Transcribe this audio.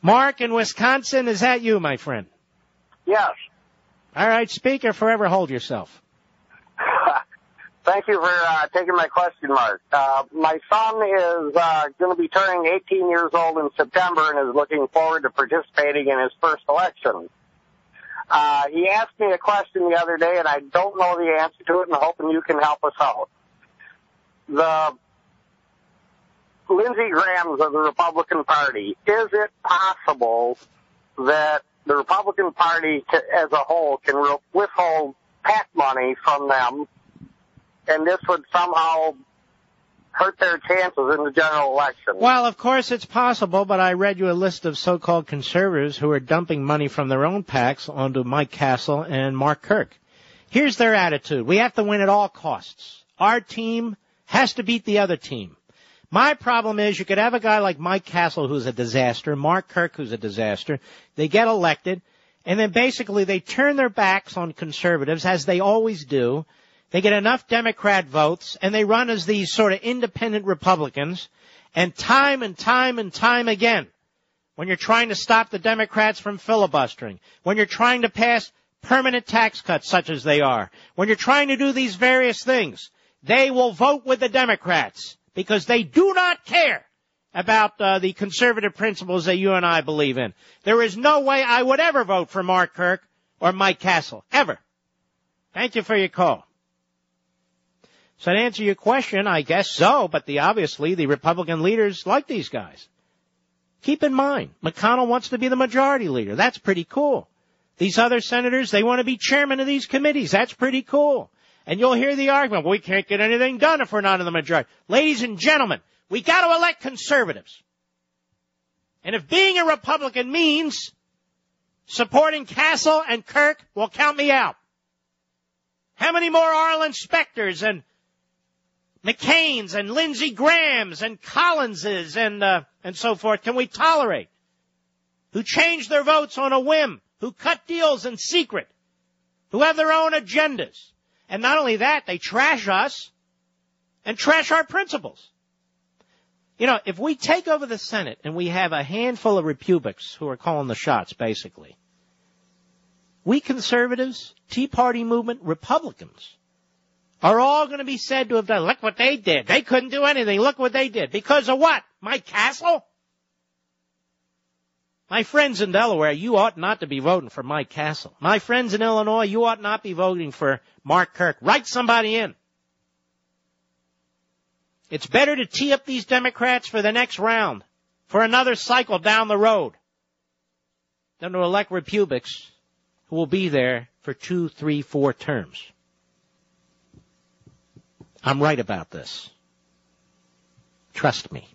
Mark in Wisconsin, is that you, my friend? Yes. All right, speaker, forever hold yourself. Thank you for taking my question, Mark. My son is going to be turning 18 years old in September and is looking forward to participating in his first election. He asked me a question the other day, and I don't know the answer to it, and I'm hoping you can help us out. The Lindsey Grahams of the Republican Party, is it possible that the Republican Party as a whole can withhold PAC money from them, and this would somehow hurt their chances in the general election? Well, of course it's possible, but I read you a list of so-called conservatives who are dumping money from their own PACs onto Mike Castle and Mark Kirk. Here's their attitude. We have to win at all costs. Our team has to beat the other team. My problem is you could have a guy like Mike Castle who's a disaster, Mark Kirk who's a disaster. They get elected, and then basically they turn their backs on conservatives, as they always do. They get enough Democrat votes, and they run as these sort of independent Republicans. And time again, when you're trying to stop the Democrats from filibustering, when you're trying to pass permanent tax cuts such as they are, when you're trying to do these various things, they will vote with the Democrats because they do not care about the conservative principles that you and I believe in. There is no way I would ever vote for Mark Kirk or Mike Castle, ever. Thank you for your call. So to answer your question, I guess so, but obviously the Republican leaders like these guys. Keep in mind, McConnell wants to be the majority leader. That's pretty cool. These other senators, they want to be chairman of these committees. That's pretty cool. And you'll hear the argument, well, we can't get anything done if we're not in the majority. Ladies and gentlemen, we got to elect conservatives. And if being a Republican means supporting Castle and Kirk, well, count me out. How many more Arlen Specters and McCain's and Lindsey Graham's and Collins's and so forth can we tolerate? Who change their votes on a whim, who cut deals in secret, who have their own agendas. And not only that, they trash us and trash our principles. You know, if we take over the Senate and we have a handful of RePubics who are calling the shots, basically, we conservatives, Tea Party movement, Republicans, are all going to be said to have done. Look what they did. They couldn't do anything. Look what they did. Because of what? Mike Castle? My friends in Delaware, you ought not to be voting for Mike Castle. My friends in Illinois, you ought not be voting for Mark Kirk. Write somebody in. It's better to tee up these Democrats for the next round, for another cycle down the road, than to elect RePubics who will be there for 2, 3, 4 terms. I'm right about this. Trust me.